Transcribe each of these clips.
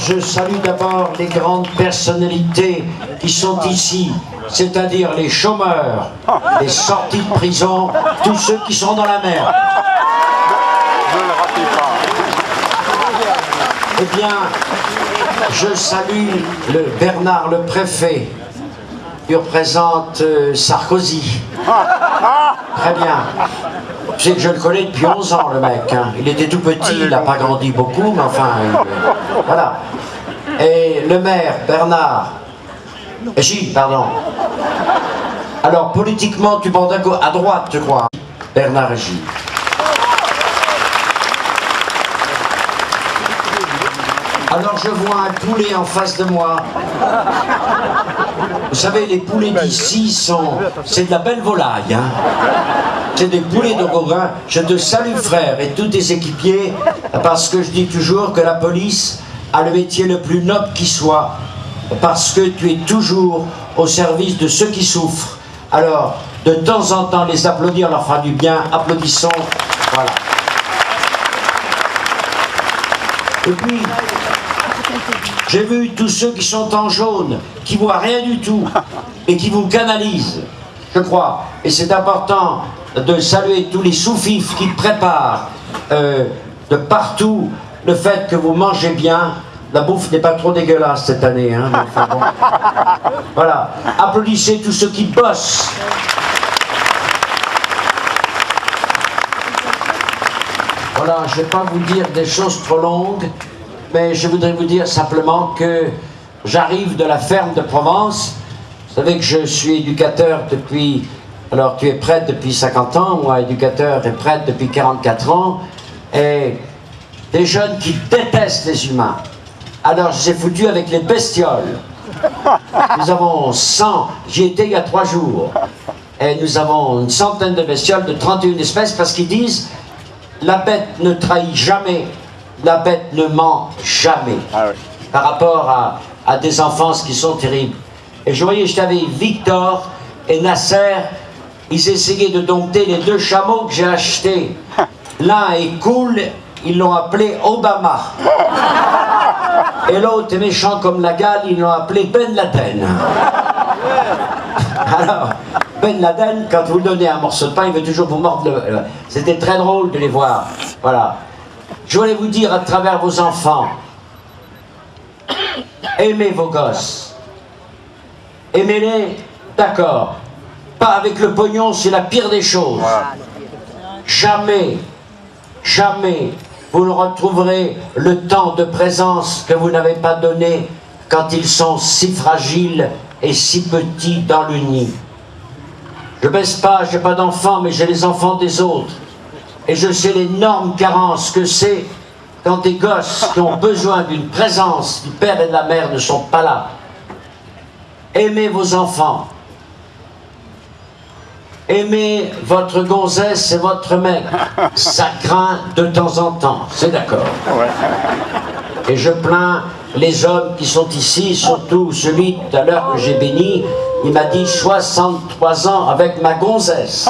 je salue d'abord les grandes personnalités qui sont ici, c'est-à-dire les chômeurs, les sortis de prison, tous ceux qui sont dans la merde. Eh bien, je salue le Bernard le préfet, qui représente Sarkozy. Très bien. Je le connais depuis 11 ans, le mec. Hein. Il était tout petit, il n'a pas grandi beaucoup, mais enfin, voilà. Et le maire, Bernard, Gilles, pardon. Alors, politiquement, tu penses à droite, je crois. Bernard et Gilles. Alors, je vois un poulet en face de moi. Vous savez, les poulets d'ici c'est de la belle volaille. Hein. C'est des poulets de Gauguin. Je te salue, frère, et tous tes équipiers, parce que je dis toujours que la police a le métier le plus noble qui soit, parce que tu es toujours au service de ceux qui souffrent. Alors, de temps en temps, les applaudir leur fera du bien. Applaudissons. Voilà. Et puis, j'ai vu tous ceux qui sont en jaune, qui voient rien du tout, et qui vous canalisent, je crois. Et c'est important de saluer tous les sous-fifs qui préparent de partout le fait que vous mangez bien. La bouffe n'est pas trop dégueulasse cette année. Hein, enfin bon. Voilà. Applaudissez tous ceux qui bossent. Voilà, je ne vais pas vous dire des choses trop longues, mais je voudrais vous dire simplement que j'arrive de la ferme de Provence. Vous savez que je suis éducateur depuis... Alors, tu es prêtre depuis 50 ans, moi, éducateur et prêtre depuis 44 ans, et des jeunes qui détestent les humains. Alors, je les ai foutus avec les bestioles. Nous avons 100, j'y étais il y a 3 jours, et nous avons une centaine de bestioles de 31 espèces, parce qu'ils disent, la bête ne trahit jamais, la bête ne ment jamais, par rapport à des enfants qui sont terribles. Et je voyais, j'avais Victor et Nasser. Ils essayaient de dompter les 2 chameaux que j'ai achetés. L'un est cool, ils l'ont appelé Obama. Et l'autre est méchant comme la gale, ils l'ont appelé Ben Laden. Alors, Ben Laden, quand vous lui donnez un morceau de pain, il veut toujours vous mordre le... C'était très drôle de les voir. Voilà. Je voulais vous dire à travers vos enfants, aimez vos gosses. Aimez-les, d'accord. Pas avec le pognon, c'est la pire des choses. Voilà. Jamais, jamais, vous ne retrouverez le temps de présence que vous n'avez pas donné quand ils sont si fragiles et si petits dans le nid. Je baisse pas, j'ai pas d'enfants, mais j'ai les enfants des autres. Et je sais l'énorme carence que c'est quand des gosses qui ont besoin d'une présence du père et de la mère ne sont pas là. Aimez vos enfants. Aimez votre gonzesse et votre mec. Ça craint de temps en temps, c'est d'accord. Et je plains les hommes qui sont ici, surtout celui tout à l'heure que j'ai béni. Il m'a dit 63 ans avec ma gonzesse.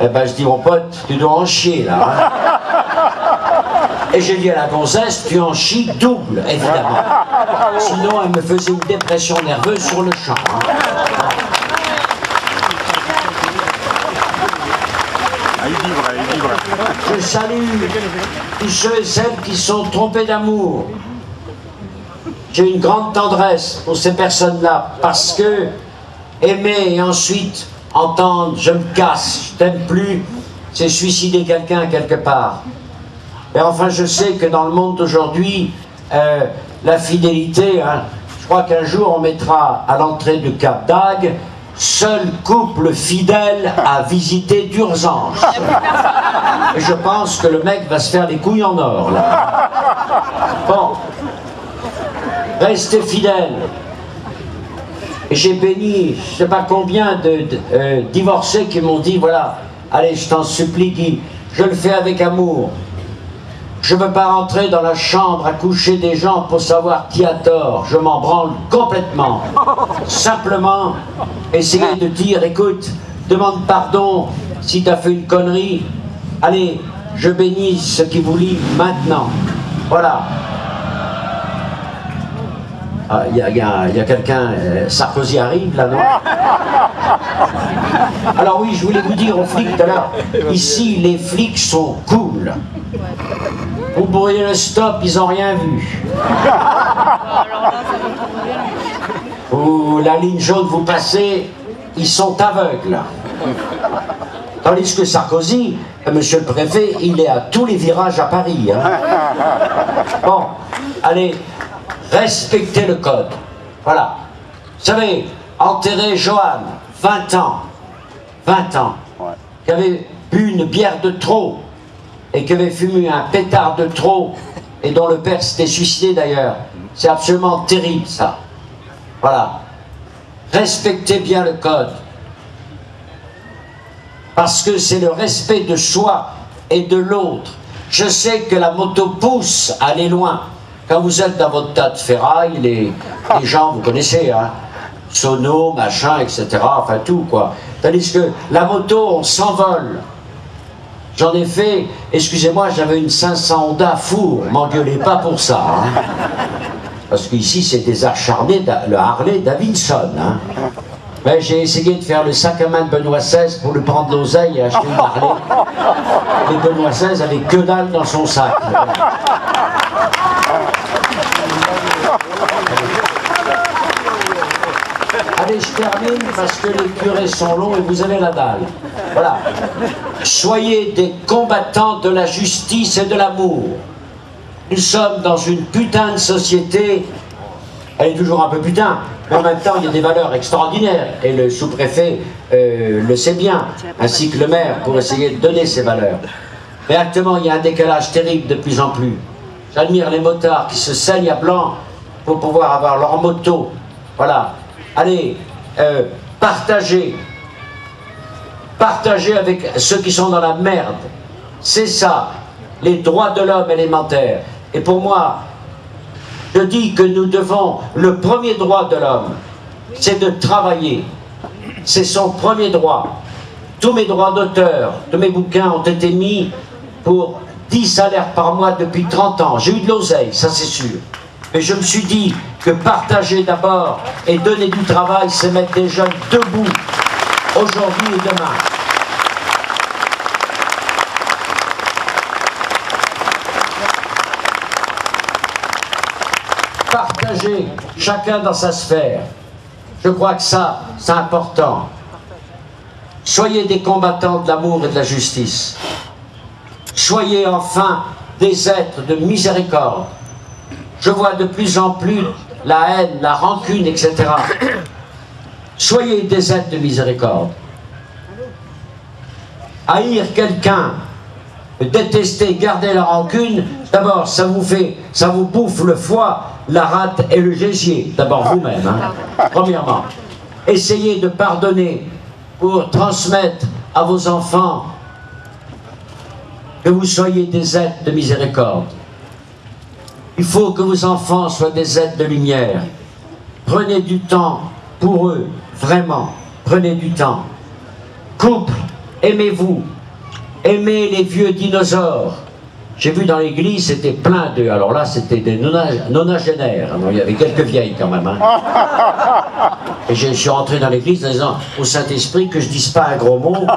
Eh ben je dis mon pote, tu dois en chier là. Hein. Et j'ai dit à la gonzesse, tu en chies double, évidemment. Sinon elle me faisait une dépression nerveuse sur le champ. Hein. Je salue tous ceux et celles qui sont trompés d'amour. J'ai une grande tendresse pour ces personnes-là, parce que aimer et ensuite entendre « je me casse, je t'aime plus », c'est suicider quelqu'un quelque part. Et enfin, je sais que dans le monde d'aujourd'hui, la fidélité, hein, je crois qu'un jour on mettra à l'entrée du Cap d'Agde « Seul couple fidèle à visiter d'urgence ». Et je pense que le mec va se faire les couilles en or, là. Bon. Restez fidèles. Et j'ai béni, je ne sais pas combien de divorcés qui m'ont dit, voilà, allez, je t'en supplie, Guy, je le fais avec amour. Je ne veux pas rentrer dans la chambre à coucher des gens pour savoir qui a tort. Je m'en branle complètement. Simplement, essayer de dire, écoute, demande pardon si tu as fait une connerie. Allez, je bénis ce qui vous lie maintenant. Voilà. Ah, il y a quelqu'un, Sarkozy arrive là, non? Alors oui, je voulais vous dire aux flics tout à l'heure, ici les flics sont cool. Vous brûlez le stop, ils n'ont rien vu. Ou la ligne jaune, vous passez, ils sont aveugles. Tandis que Sarkozy, monsieur le préfet, il est à tous les virages à Paris. Hein. Bon, allez, respectez le code. Voilà. Vous savez, enterrer Johan, 20 ans, qui avait bu une bière de trop, et qui avait fumé un pétard de trop, et dont le père s'était suicidé d'ailleurs. C'est absolument terrible, ça. Voilà. Respectez bien le code. Parce que c'est le respect de soi et de l'autre. Je sais que la moto pousse à aller loin. Quand vous êtes dans votre tas de ferraille, les gens, vous connaissez, hein, sono, machin, etc., enfin tout, quoi. Tandis que la moto, on s'envole. J'en ai fait, excusez-moi, j'avais une 500 Honda four, m'engueulez pas pour ça, hein. Parce qu'ici, c'est des acharnés, le Harley Davidson, hein. Mais j'ai essayé de faire le sac à main de Benoît XVI pour lui prendre l'oseille et acheter une Harley. Et Benoît XVI avait que dalle dans son sac. Allez, je termine parce que les curés sont longs et vous avez la dalle. Voilà. Soyez des combattants de la justice et de l'amour. Nous sommes dans une putain de société. Elle est toujours un peu putain, mais en même temps, il y a des valeurs extraordinaires. Et le sous-préfet le sait bien, ainsi que le maire, pour essayer de donner ces valeurs. Mais actuellement, il y a un décalage terrible de plus en plus. J'admire les motards qui se saignent à blanc pour pouvoir avoir leur moto. Voilà. Allez, partagez. Partagez avec ceux qui sont dans la merde. C'est ça, les droits de l'homme élémentaires. Et pour moi, je dis que nous devons, le premier droit de l'homme, c'est de travailler. C'est son premier droit. Tous mes droits d'auteur, tous mes bouquins ont été mis pour 10 salaires par mois depuis 30 ans. J'ai eu de l'oseille, ça c'est sûr. Mais je me suis dit que partager d'abord et donner du travail, c'est mettre des jeunes debout, aujourd'hui et demain. Partager, chacun dans sa sphère. Je crois que ça, c'est important. Soyez des combattants de l'amour et de la justice. Soyez enfin des êtres de miséricorde. Je vois de plus en plus la haine, la rancune, etc. Soyez des êtres de miséricorde. Haïr quelqu'un, détester, garder la rancune, d'abord, ça vous bouffe le foie, la rate et le gésier. D'abord vous-même, hein. Premièrement. Essayez de pardonner pour transmettre à vos enfants que vous soyez des êtres de miséricorde. Il faut que vos enfants soient des êtres de lumière. Prenez du temps pour eux, vraiment. Prenez du temps. Couple, aimez-vous. Aimez les vieux dinosaures. J'ai vu dans l'église, c'était plein d'eux. Alors là, c'était des nonagénaires. Il y avait quelques vieilles quand même. Hein. Et je suis rentré dans l'église en disant au Saint-Esprit que je dise pas un gros mot.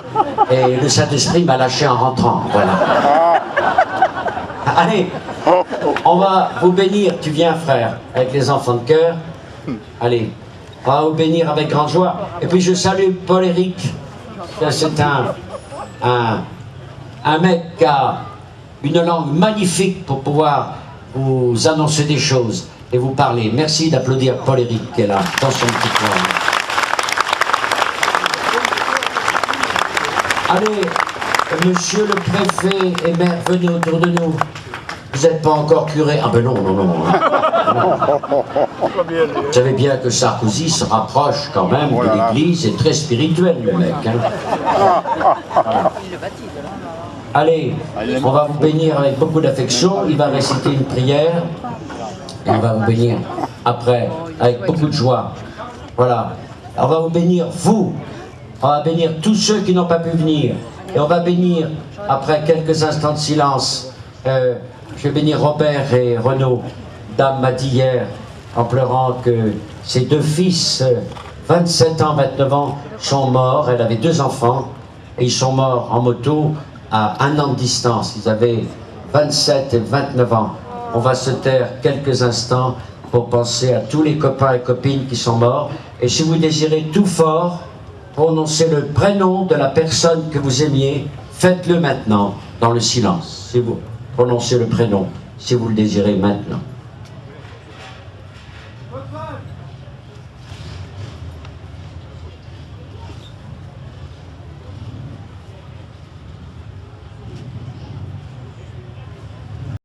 Et le Saint-Esprit m'a lâché en rentrant. Voilà. Allez, on va vous bénir. Tu viens, frère, avec les enfants de cœur. Allez, on va vous bénir avec grande joie. Et puis je salue Paul-Éric. C'est un mec qui a une langue magnifique pour pouvoir vous annoncer des choses et vous parler. Merci d'applaudir Paul-Éric qui est là, dans son petit coin. Allez, monsieur le préfet et maire, venez autour de nous. Vous n'êtes pas encore curé? Ah ben non, non, non. Vous savez bien que Sarkozy se rapproche quand même de l'église, c'est très spirituel le mec. Hein. Allez, on va vous bénir avec beaucoup d'affection, il va réciter une prière, et on va vous bénir après, avec beaucoup de joie. Voilà, on va vous bénir vous, on va bénir tous ceux qui n'ont pas pu venir, et on va bénir, après quelques instants de silence, je vais bénir Robert et Renaud. Dame m'a dit hier en pleurant que ses deux fils, 27 ans, 29 ans, sont morts. Elle avait 2 enfants et ils sont morts en moto à 1 an de distance. Ils avaient 27 et 29 ans. On va se taire quelques instants pour penser à tous les copains et copines qui sont morts. Et si vous désirez tout fort prononcer le prénom de la personne que vous aimiez, faites-le maintenant, dans le silence. Si vous prononcez le prénom, si vous le désirez maintenant.